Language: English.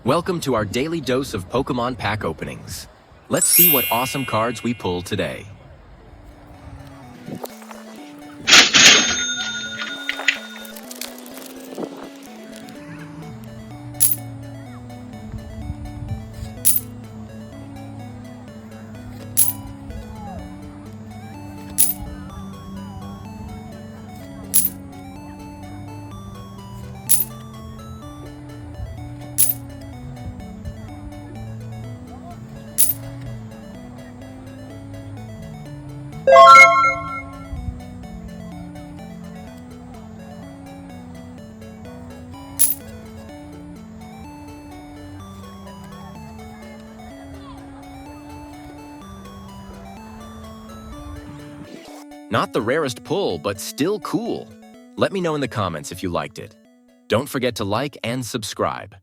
Welcome to our daily dose of Pokemon pack openings. Let's see what awesome cards we pull today. Not the rarest pull, but still cool. Let me know in the comments if you liked it. Don't forget to like and subscribe.